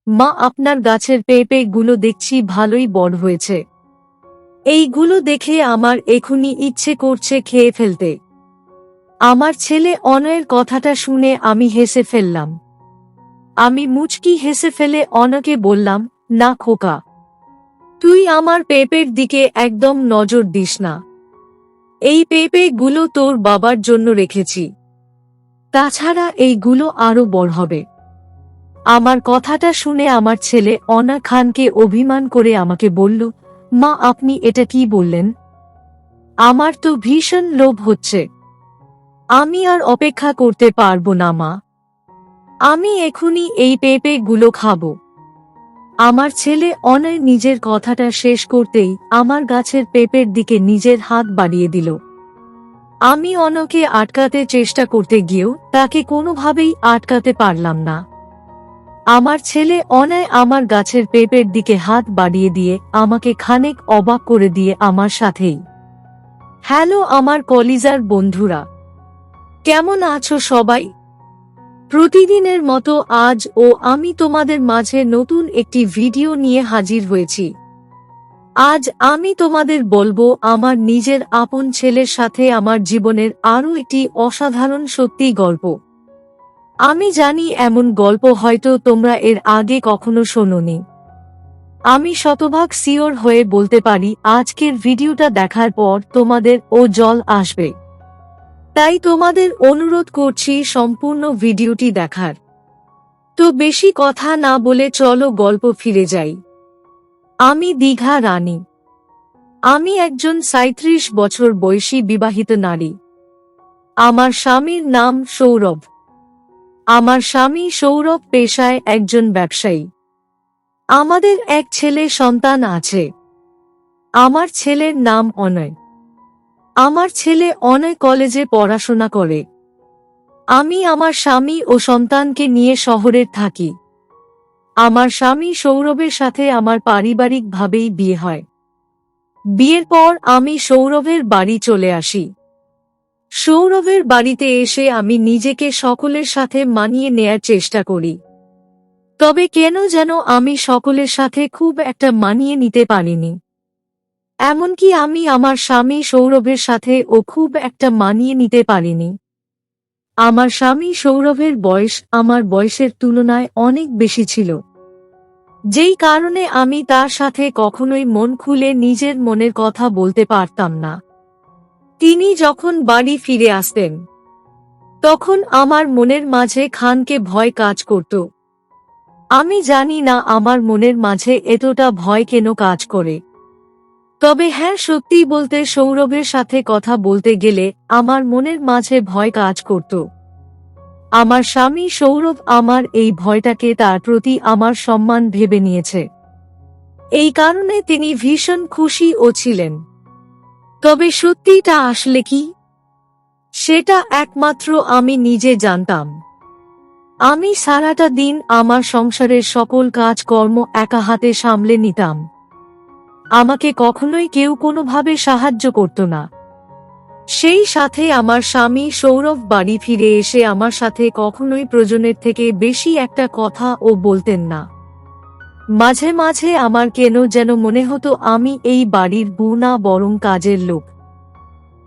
মা, আপনার গাছের পেঁপে গুলো দেখছি ভালোই বড় হয়েছে। এইগুলো দেখে আমার এখনই ইচ্ছে করছে খেয়ে ফেলতে। আমার ছেলে অনয়ের কথাটা শুনে আমি হেসে ফেললাম। আমি মুচকি হেসে ফেলে অনয়কে বললাম, না খোকা, তুই আমার পেঁপের দিকে একদম নজর দিস না। এই পেঁপে গুলো তোর বাবার জন্য রেখেছি। তাছাড়া এইগুলো আরো বড় হবে। আমার কথাটা শুনে আমার ছেলে অনা খানকে অভিমান করে আমাকে বলল, মা, আপনি এটা কি বললেন? আমার তো ভীষণ লোভ হচ্ছে। আমি আর অপেক্ষা করতে পারবো না মা। আমি এখনই এই পেঁপে গুলো খাবো। আমার ছেলে অনয় নিজের কথাটা শেষ করতেই আমার গাছের পেঁপের দিকে নিজের হাত বাড়িয়ে দিল। আমি অনয়কে আটকাতে চেষ্টা করতে গিয়েও তাকে কোনোভাবেই আটকাতে পারলাম না। আমার ছেলে অনয় আমার গাছের পেঁপের দিকে হাত বাড়িয়ে দিয়ে আমাকে খানিক অবাক করে দিয়ে আমার সাথেই। হ্যালো আমার কলিজার বন্ধুরা, কেমন আছো সবাই? প্রতিদিনের মতো আজও আমি তোমাদের মাঝে নতুন একটি ভিডিও নিয়ে হাজির হয়েছি। আজ আমি তোমাদের বলবো আমার নিজের আপন ছেলের সাথে আমার জীবনের আরও একটি অসাধারণ সত্যি গল্প। আমি জানি এমন গল্প হয়তো তোমরা এর আগে কখনো শোনোনি। আমি শতভাগ সিওর হয়ে বলতে পারি আজকের ভিডিওটা দেখার পর তোমাদের জল আসবে। তাই তোমাদের অনুরোধ করছি সম্পূর্ণ ভিডিওটি দেখার। তো বেশি কথা না বলে চলো গল্প ফিরে যাই। আমি দীঘা রানী। আমি একজন ৩৭ বছর বয়সী বিবাহিত নারী। আমার স্বামীর নাম সৌরভ। আমার স্বামী সৌরভ পেশায় একজন ব্যবসায়ী। আমাদের এক ছেলে সন্তান আছে। আমার ছেলের নাম অনয়। আমার ছেলে অনয় কলেজে পড়াশোনা করে। আমি আমার স্বামী ও সন্তানকে নিয়ে শহরে থাকি। আমার স্বামী সৌরভের সাথে আমার পারিবারিকভাবেই বিয়ে হয়। বিয়ের পর আমি সৌরভের বাড়ি চলে আসি। সৌরভের বাড়িতে এসে আমি নিজেকে সকলের সাথে মানিয়ে নেয়ার চেষ্টা করি। তবে কেন যেন আমি সকলের সাথে খুব একটা মানিয়ে নিতে পারিনি। এমনকি আমি আমার স্বামী সৌরভের সাথেও খুব একটা মানিয়ে নিতে পারিনি। আমার স্বামী সৌরভের বয়স আমার বয়সের তুলনায় অনেক বেশি ছিল, যেই কারণে আমি তার সাথে কখনোই মন খুলে নিজের মনের কথা বলতে পারতাম না। তিনি যখন বাড়ি ফিরে আসতেন, তখন আমার মনের মাঝে খানকে ভয় কাজ করত। আমি জানি না আমার মনের মাঝে এতটা ভয় কেন কাজ করে। তবে হ্যাঁ, সত্যি বলতে সৌরভের সাথে কথা বলতে গেলে আমার মনের মাঝে ভয় কাজ করত। আমার স্বামী সৌরভ আমার এই ভয়টাকে তার প্রতি আমার সম্মান ভেবে নিয়েছে। এই কারণে তিনি ভীষণ খুশিও ছিলেন। তবে সত্যিটা আসলে কি, সেটা একমাত্র আমি নিজে জানতাম। আমি সারাটা দিন আমার সংসারের সকল কাজকর্ম একা হাতে সামলে নিতাম। আমাকে কখনোই কেউ কোনোভাবে সাহায্য করত না। সেই সাথে আমার স্বামী সৌরভ বাড়ি ফিরে এসে আমার সাথে কখনোই প্রয়োজনের থেকে বেশি একটা কথাও বলতেন না। মাঝে মাঝে আমার কেন যেন মনে হতো আমি এই বাড়ির বউ না, বরং কাজের লোক।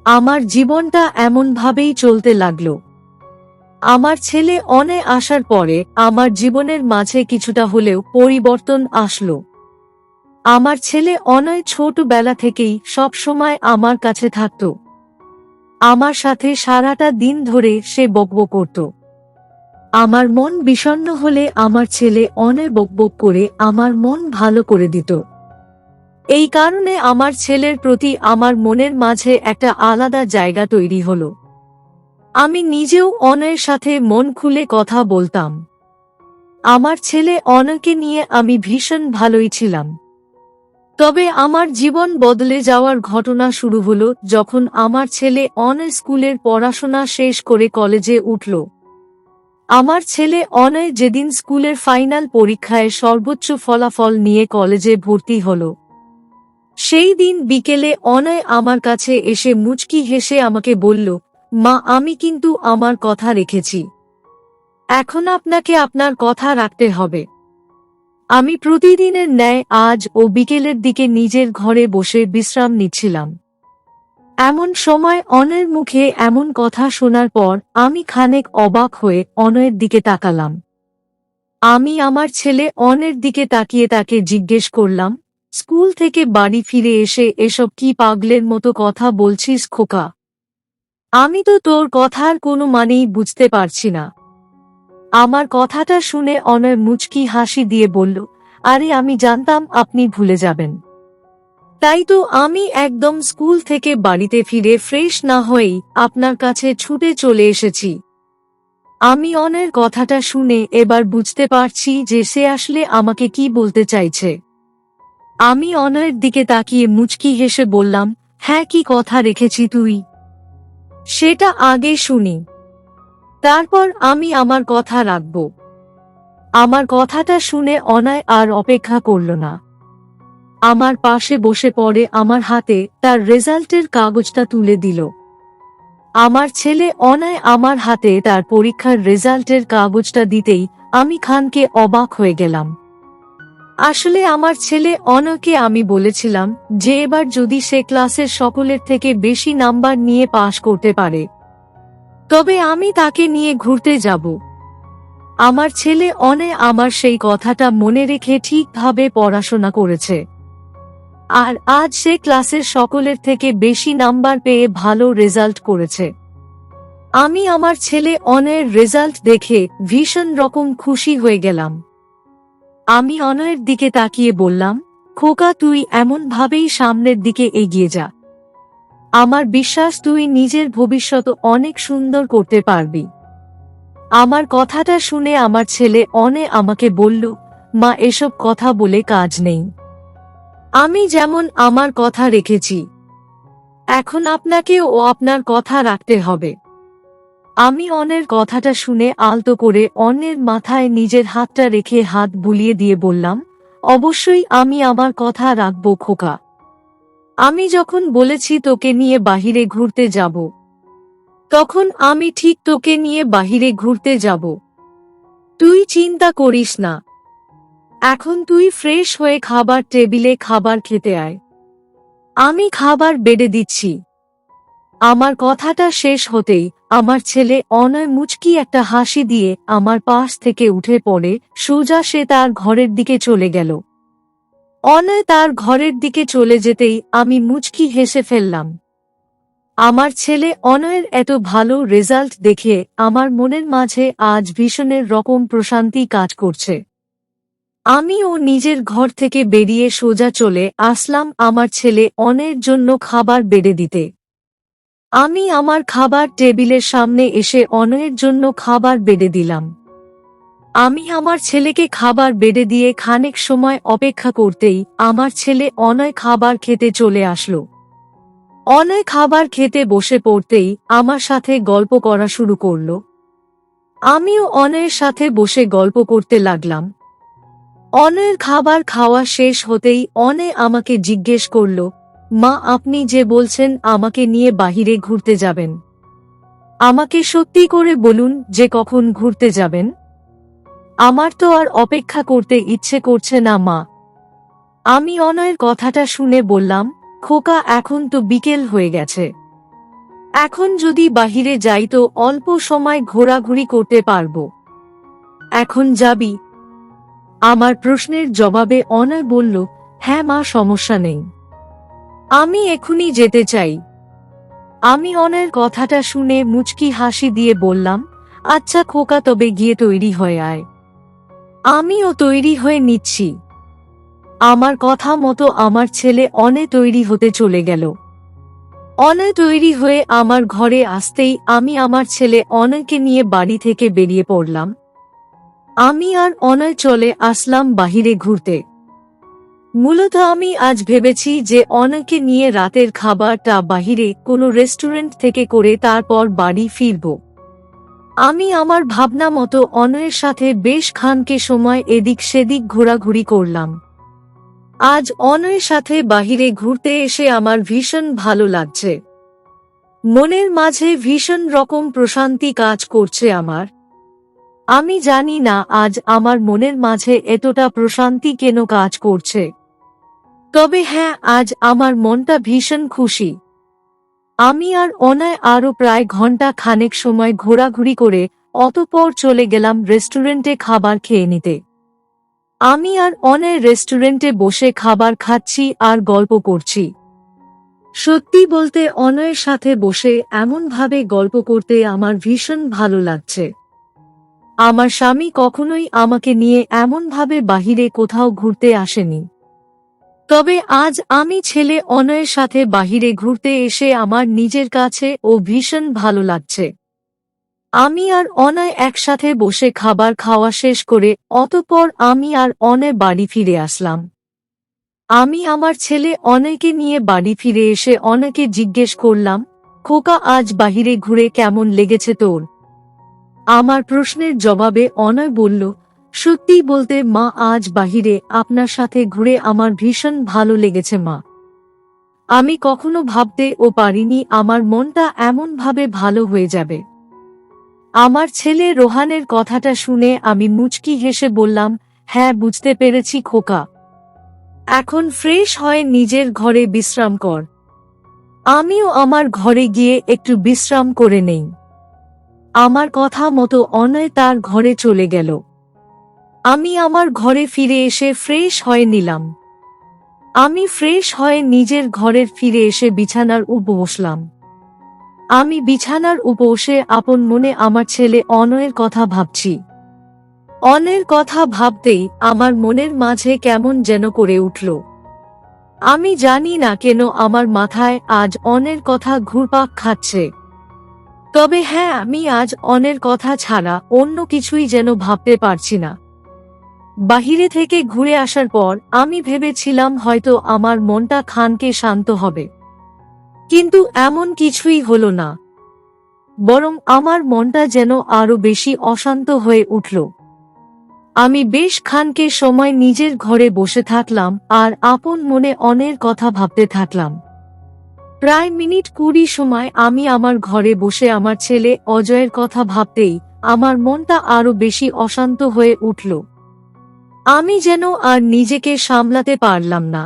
আমার জীবনটা এমনভাবেই চলতে লাগলো। আমার ছেলে অনয় আসার পরে আমার জীবনের মাঝে কিছুটা হলেও পরিবর্তন আসলো। আমার ছেলে অনয় ছোটবেলা থেকেই সব সময় আমার কাছে থাকত। আমার সাথে সারাটা দিন ধরে সে বকবক করত। আমার মন বিষণ্ণ হলে আমার ছেলে অনয় বকবক করে আমার মন ভালো করে দিত। এই কারণে আমার ছেলের প্রতি আমার মনের মাঝে একটা আলাদা জায়গা তৈরি হলো। আমি নিজেও অনয়ের সাথে মন খুলে কথা বলতাম। আমার ছেলে অনয়কে নিয়ে আমি ভীষণ ভালোই ছিলাম। তবে আমার জীবন বদলে যাওয়ার ঘটনা শুরু হলো যখন আমার ছেলে অনয় স্কুলের পড়াশোনা শেষ করে কলেজে উঠল। আমার ছেলে অনয় যেদিন স্কুলের ফাইনাল পরীক্ষায় সর্বোচ্চ ফলাফল নিয়ে কলেজে ভর্তি হল, সেই দিন বিকেলে অনয় আমার কাছে এসে মুচকি হেসে আমাকে বলল, মা, আমি কিন্তু আমার কথা রেখেছি। এখন আপনাকে আপনার কথা রাখতে হবে। আমি প্রতিদিনের ন্যায় আজ ও বিকেলের দিকে নিজের ঘরে বসে বিশ্রাম নিচ্ছিলাম। এমন সময় অনয়ের মুখে এমন কথা শোনার পর আমি খানিক অবাক হয়ে অনয়ের দিকে তাকালাম। আমি আমার ছেলে অনের দিকে তাকিয়ে তাকে জিজ্ঞেস করলাম, স্কুল থেকে বাড়ি ফিরে এসে এসব কি পাগলের মতো কথা বলছিস খোকা? আমি তো তোর কথার কোনো মানেই বুঝতে পারছি না। আমার কথাটা শুনে অনয় মুচকি হাসি দিয়ে বলল, আরে আমি জানতাম আপনি ভুলে যাবেন। তাই তো আমি একদম স্কুল থেকে বাড়িতে ফিরে ফ্রেশ না হয়েই আপনার কাছে ছুটে চলে এসেছি। আমি অনয়ের কথাটা শুনে এবার বুঝতে পারছি যে সে আসলে আমাকে কি বলতে চাইছে। আমি অনয়ের দিকে তাকিয়ে মুচকি হেসে বললাম, হ্যাঁ কি কথা রেখেছি তুই? সেটা আগে শুনি, তারপর আমি আমার কথা রাখব। আমার কথাটা শুনে অনয় আর অপেক্ষা করল না। আমার পাশে বসে পড়ে আমার হাতে তার রেজাল্টের কাগজটা তুলে দিল। আমার ছেলে অনয় আমার হাতে তার পরীক্ষার রেজাল্টের কাগজটা দিতেই আমি খানকে অবাক হয়ে গেলাম। আসলে আমার ছেলে অনয়কে আমি বলেছিলাম যে এবার যদি সে ক্লাসের সকলের থেকে বেশি নাম্বার নিয়ে পাশ করতে পারে তবে আমি তাকে নিয়ে ঘুরতে যাব। আমার ছেলে অনয় আমার সেই কথাটা মনে রেখে ঠিকভাবে পড়াশোনা করেছে, আর আজ সে ক্লাসের সকলের থেকে বেশি নাম্বার পেয়ে ভালো রেজাল্ট করেছে। আমি আমার ছেলে অনয়ের রেজাল্ট দেখে ভীষণ রকম খুশি হয়ে গেলাম। আমি অনয়ের দিকে তাকিয়ে বললাম, খোকা তুই এমন ভাবেই সামনের দিকে এগিয়ে যা। আমার বিশ্বাস তুই নিজের ভবিষ্যৎ অনেক সুন্দর করতে পারবি। আমার কথাটা শুনে আমার ছেলে অনয় আমাকে বলল, মা এসব কথা বলে কাজ নেই। আমি যেমন আমার কথা রেখেছি, এখন আপনাকেও আপনার কথা রাখতে হবে। আমি অন্যের কথাটা শুনে আলতো করে অন্যের মাথায় নিজের হাতটা রেখে হাত বুলিয়ে দিয়ে বললাম, অবশ্যই আমি আমার কথা রাখব খোকা। আমি যখন বলেছি তোকে নিয়ে বাহিরে ঘুরতে যাব, তখন আমি ঠিক তোকে নিয়ে বাহিরে ঘুরতে যাব। তুই চিন্তা করিস না। এখন তুই ফ্রেশ হয়ে খাবার টেবিলে খাবার খেতে আয়। আমি খাবার বেড়ে দিচ্ছি। আমার কথাটা শেষ হতেই আমার ছেলে অনয় মুচকি একটা হাসি দিয়ে আমার পাশ থেকে উঠে পড়ে সোজা সে তার ঘরের দিকে চলে গেল। অনয় তার ঘরের দিকে চলে যেতেই আমি মুচকি হেসে ফেললাম। আমার ছেলে অনয়ের এত ভালো রেজাল্ট দেখে আমার মনের মাঝে আজ ভীষণের রকম প্রশান্তি কাজ করছে। আমিও নিজের ঘর থেকে বেরিয়ে সোজা চলে আসলাম আমার ছেলে অনয়ের জন্য খাবার বেড়ে দিতে। আমি আমার খাবার টেবিলের সামনে এসে অনয়ের জন্য খাবার বেড়ে দিলাম। আমি আমার ছেলেকে খাবার বেড়ে দিয়ে খানিক সময় অপেক্ষা করতেই আমার ছেলে অনয় খাবার খেতে চলে আসলো। অনয় খাবার খেতে বসে পড়তেই আমার সাথে গল্প করা শুরু করলো। আমিও অনয়ের সাথে বসে গল্প করতে লাগলাম। অনয়ের খাবার খাওয়া শেষ হতেই অনয় আমাকে জিজ্ঞেস করল, মা আপনি যে বলছেন আমাকে নিয়ে বাহিরে ঘুরতে যাবেন, আমাকে সত্যি করে বলুন যে কখন ঘুরতে যাবেন? আমার তো আর অপেক্ষা করতে ইচ্ছে করছে না মা। আমি অনয়ের কথাটা শুনে বললাম, খোকা এখন তো বিকেল হয়ে গেছে, এখন যদি বাহিরে যাই তো অল্প সময় ঘোরাঘুরি করতে পারবো। এখন যাবি? আমার প্রশ্নের জবাবে অনয় বলল, হ্যাঁ মা সমস্যা নেই, আমি এখনই যেতে চাই। আমি অনয়ের কথাটা শুনে মুচকি হাসি দিয়ে বললাম, আচ্ছা খোকা তবে গিয়ে তৈরি হয়ে আয়। আমিও তৈরি হয়ে নিচ্ছি। আমার কথা মতো আমার ছেলে অনয় তৈরি হতে চলে গেল। অনয় তৈরি হয়ে আমার ঘরে আসতেই আমি আমার ছেলে অনয়কে নিয়ে বাড়ি থেকে বেরিয়ে পড়লাম। আমি আর অনয় চলে আসলাম বাহিরে ঘুরতে। মূলত আমি আজ ভেবেছি যে অনয়কে নিয়ে রাতের খাবারটা বাহিরে কোনো রেস্টুরেন্ট থেকে করে তারপর বাড়ি ফিরব। আমি আমার ভাবনা মতো অনয়ের সাথে বেশ খানকে সময় এদিক সেদিক ঘোরাঘুরি করলাম। আজ অনয়ের সাথে বাহিরে ঘুরতে এসে আমার ভীষণ ভালো লাগছে। মনের মাঝে ভীষণ রকম প্রশান্তি কাজ করছে আমার। আমি জানি না আজ আমার মনের মাঝে এতটা প্রশান্তি কেন কাজ করছে। তবে হ্যাঁ, আজ আমার মনটা ভীষণ খুশি। আমি আর অনয় আরও প্রায় ঘন্টা খানেক সময় ঘোরাঘুরি করে অতঃপর চলে গেলাম রেস্টুরেন্টে খাবার খেয়ে নিতে। আমি আর অনয় রেস্টুরেন্টে বসে খাবার খাচ্ছি আর গল্প করছি। সত্যি বলতে অনয়ের সাথে বসে এমনভাবে গল্প করতে আমার ভীষণ ভালো লাগছে। আমার স্বামী কখনোই আমাকে নিয়ে এমনভাবে বাহিরে কোথাও ঘুরতে আসেনি। তবে আজ আমি ছেলে অনয়ের সাথে বাহিরে ঘুরতে এসে আমার নিজের কাছে ও ভীষণ ভালো লাগছে। আমি আর অনয় একসাথে বসে খাবার খাওয়া শেষ করে অতঃপর আমি আর অনয় বাড়ি ফিরে আসলাম। আমি আমার ছেলে অনয়কে নিয়ে বাড়ি ফিরে এসে অনয়কে জিজ্ঞেস করলাম, খোকা, আজ বাহিরে ঘুরে কেমন লেগেছে তোর? আমার প্রশ্নের জবাবে অনয় বলল, সত্যি বলতে মা, আজ বাহিরে আপনার সাথে ঘুরে আমার ভীষণ ভালো লেগেছে মা। আমি কখনো ভাবতেও পারিনি আমার মনটা এমনভাবে ভালো হয়ে যাবে। আমার ছেলে রোহানের কথাটা শুনে আমি মুচকি হেসে বললাম, হ্যাঁ, বুঝতে পেরেছি খোকা। এখন ফ্রেশ হয়ে নিজের ঘরে বিশ্রাম কর। আমিও আমার ঘরে গিয়ে একটু বিশ্রাম করে নেই। আমার কথা মতো অনয় তার ঘরে চলে গেল। আমি আমার ঘরে ফিরে এসে ফ্রেশ হয়ে নিলাম। আমি ফ্রেশ হয়ে নিজের ঘরের ফিরে এসে বিছানার উপর বসলাম। আমি বিছানার উপর বসে আপন মনে আমার ছেলে অনয়ের কথা ভাবছি। অনয়ের কথা ভাবতেই আমার মনের মাঝে কেমন যেন করে উঠল। আমি জানি না কেন আমার মাথায় আজ অনের কথা ঘুরপাক খাচ্ছে। তবে হ্যাঁ, আমি আজ অনের কথা ছাড়া অন্য কিছুই যেন ভাবতে পারছি না। বাহিরে থেকে ঘুরে আসার পর আমি ভেবেছিলাম হয়তো আমার মনটা খানকে শান্ত হবে, কিন্তু এমন কিছুই হলো না। বরং আমার মনটা যেন আরো বেশি অশান্ত হয়ে উঠল। আমি বেশ খানকে সময় নিজের ঘরে বসে থাকলাম আর আপন মনে অনের কথা ভাবতে থাকলাম। প্রায় মিনিট 20 সময় আমি আমার ঘরে বসে আমার ছেলে অজয়ের কথা ভাবতেই আমার মনটা আরো বেশি অশান্ত হয়ে উঠল। আমি যেন আর নিজেকে সামলাতে পারলাম না।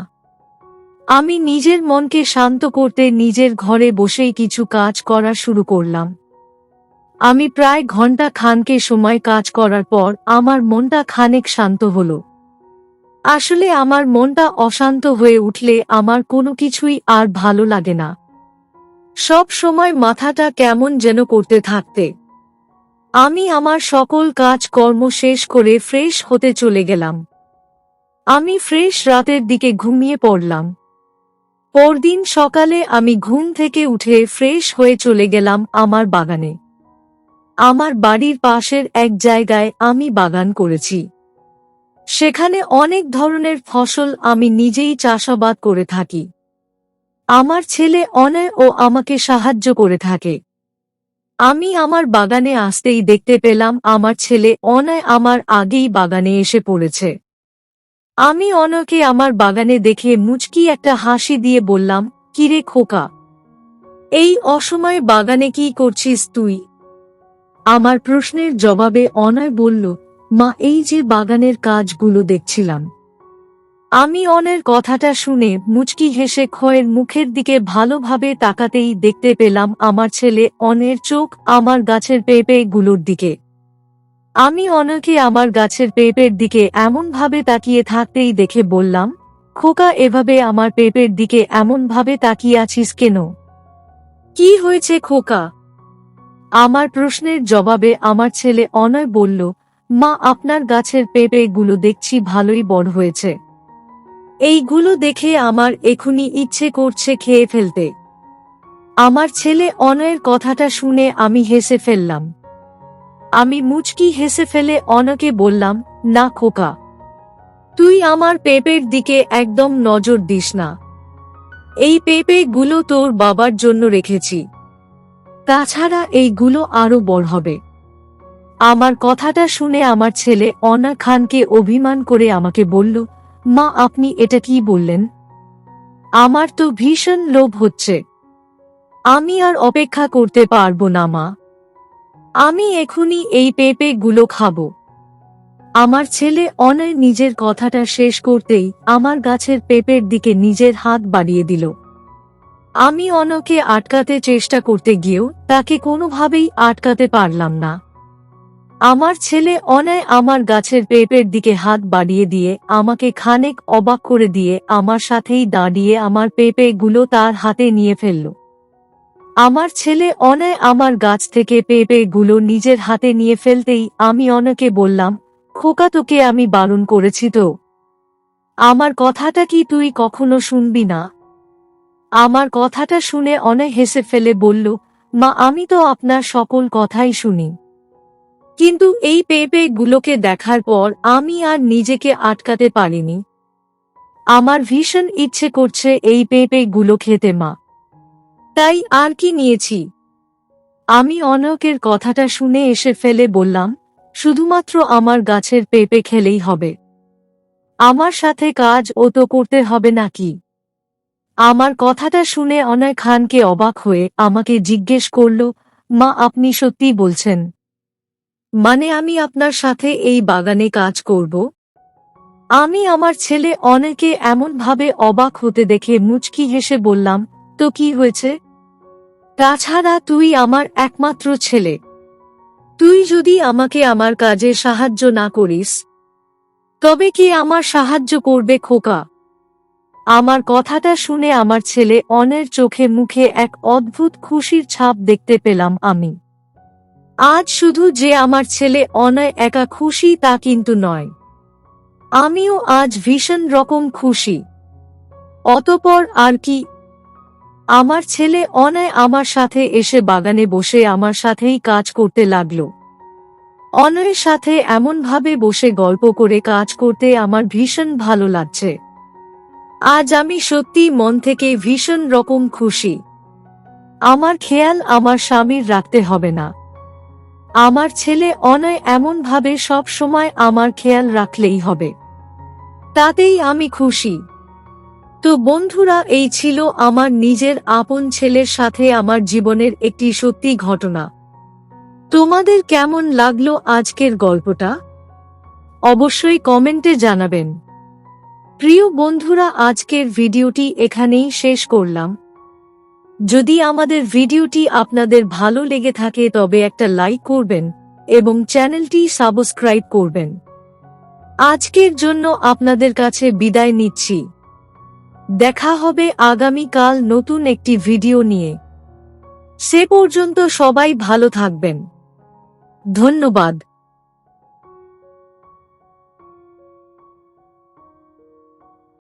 আমি নিজের মনকে শান্ত করতে নিজের ঘরে বসেই কিছু কাজ করা শুরু করলাম। আমি প্রায় ঘন্টা খানেক সময় কাজ করার পর আমার মনটা খানিক শান্ত হলো। আসলে আমার মনটা অশান্ত হয়ে উঠলে আমার কোনো কিছুই আর ভালো লাগে না। সব সময় মাথাটা কেমন যেন করতে থাকতে। আমি আমার সকল কাজ কর্ম শেষ করে ফ্রেশ হতে চলে গেলাম। আমি ফ্রেশ রাতের দিকে ঘুমিয়ে পড়লাম। পরদিন সকালে আমি ঘুম থেকে উঠে ফ্রেশ হয়ে চলে গেলাম আমার বাগানে। আমার বাড়ির পাশের এক জায়গায় আমি বাগান করেছি। সেখানে অনেক ধরনের ফসল আমি নিজেই চাষাবাদ করে থাকি। আমার ছেলে অনয় ও আমাকে সাহায্য করে থাকে। আমি আমার বাগানে আসতেই দেখতে পেলাম আমার ছেলে অনয় আমার আগেই বাগানে এসে পড়েছে। আমি অনয়কে আমার বাগানে দেখে মুচকি একটা হাসি দিয়ে বললাম, কিরে খোকা, এই অসময়ে বাগানে কি করছিস তুই? আমার প্রশ্নের জবাবে অনয় বলল, মা, এই যে বাগানের কাজগুলো দেখছিলাম। আমি অনয়ের কথাটা শুনে মুচকি হেসে খয়ের মুখের দিকে ভালোভাবে তাকাতেই দেখতে পেলাম আমার ছেলে অনয়ের চোখ আমার গাছের পেঁপে গুলোর দিকে। আমি অনয়কে আমার গাছের পেঁপের দিকে এমনভাবে তাকিয়ে থাকতেই দেখে বললাম, খোকা, এভাবে আমার পেঁপের দিকে এমনভাবে তাকিয়ে আছিস কেন? কি হয়েছে খোকা? আমার প্রশ্নের জবাবে আমার ছেলে অনয় বলল, মা, আপনার গাছের পেঁপে গুলো দেখছি ভালোই বড় হয়েছে। এইগুলো দেখে আমার এখনই ইচ্ছে করছে খেয়ে ফেলতে। আমার ছেলে অনয়ের কথাটা শুনে আমি হেসে ফেললাম। আমি মুচকি হেসে ফেলে অনয়কে বললাম, না খোকা, তুই আমার পেঁপের দিকে একদম নজর দিস না। এই পেঁপে গুলো তোর বাবার জন্য রেখেছি। তাছাড়া এইগুলো আরো বড় হবে। আমার কথাটা শুনে আমার ছেলে অনা খানকে অভিমান করে আমাকে বলল, মা, আপনি এটা কি বললেন? আমার তো ভীষণ লোভ হচ্ছে। আমি আর অপেক্ষা করতে পারবো না মা। আমি এখনই এই পেঁপে গুলো খাবো। আমার ছেলে অনয় নিজের কথাটা শেষ করতেই আমার গাছের পেঁপের দিকে নিজের হাত বাড়িয়ে দিল। আমি অনয়কে আটকাতে চেষ্টা করতে গিয়েও তাকে কোনোভাবেই আটকাতে পারলাম না। আমার ছেলে অনয় আমার গাছের পেঁপের দিকে হাত বাড়িয়ে দিয়ে আমাকে খানিক অবাক করে দিয়ে আমার সাথেই দাঁড়িয়ে আমার পেঁপে গুলো তার হাতে নিয়ে ফেলল। আমার ছেলে অনয় আমার গাছ থেকে পেঁপে গুলো নিজের হাতে নিয়ে ফেলতেই আমি অনয়কে বললাম, খোকা, তোকে আমি বারণ করেছি তো? আমার কথাটা কি তুই কখনো শুনবি না? আমার কথাটা শুনে অনয় হেসে ফেলে বলল, মা, আমি তো আপনার সকল কথাই শুনি, কিন্তু এই পেঁপে গুলোকে দেখার পর আমি আর নিজেকে আটকাতে পারিনি। আমার ভীষণ ইচ্ছে করছে এই পেঁপে গুলো খেতে, মা। তাই আর কি নিয়েছি। আমি অনয়কের কথাটা শুনে এসে ফেলে বললাম, শুধুমাত্র আমার গাছের পেঁপে খেলেই হবে? আমার সাথে কাজ ও তো করতে হবে নাকি? আমার কথাটা শুনে অনয় খানকে অবাক হয়ে আমাকে জিজ্ঞেস করল, মা, আপনি সত্যি বলছেন? মানে আমি আপনার সাথে এই বাগানে কাজ করব? আমি আমার ছেলে অনয়কে এমনভাবে অবাক হতে দেখে মুচকি হেসে বললাম, তো কি হয়েছে? তাছাড়া তুই আমার একমাত্র ছেলে। তুই যদি আমাকে আমার কাজে সাহায্য না করিস, তবে কি আমার সাহায্য করবে, খোকা? আমার কথাটা শুনে আমার ছেলে অনয়ের চোখে মুখে এক অদ্ভুত খুশির ছাপ দেখতে পেলাম আমি। আজ শুধু যে আমার ছেলে অনয় একা খুশি তা কিন্তু নয়, আমিও আজ ভীষণ রকম খুশি। অতঃপর আর কি, আমার ছেলে অনয় আমার সাথে এসে বাগানে বসে আমার সাথেই কাজ করতে লাগলো। অনয়ের সাথে এমনভাবে বসে গল্প করে কাজ করতে আমার ভীষণ ভালো লাগছে। আজ আমি সত্যি মন থেকে ভীষণ রকম খুশি। আমার খেয়াল আমার স্বামীর রাখতে হবে না। আমার ছেলে অনয় এমনভাবে সব সময় আমার খেয়াল রাখলেই হবে, তাতেই আমি খুশি। তো বন্ধুরা, এই ছিল আমার নিজের আপন ছেলের সাথে আমার জীবনের একটি সত্যি ঘটনা। তোমাদের কেমন লাগলো আজকের গল্পটা? অবশ্যই কমেন্টে জানাবেন। প্রিয় বন্ধুরা, আজকের ভিডিওটি এখানেই শেষ করলাম। যদি আমাদের ভিডিওটি আপনাদের ভালো লেগে থাকে তবে একটা লাইক করবেন এবং চ্যানেলটি সাবস্ক্রাইব করবেন। আজকের জন্য আপনাদের কাছে বিদায় নিচ্ছি। দেখা হবে আগামীকাল নতুন একটি ভিডিও নিয়ে। সে পর্যন্ত সবাই ভালো থাকবেন। ধন্যবাদ।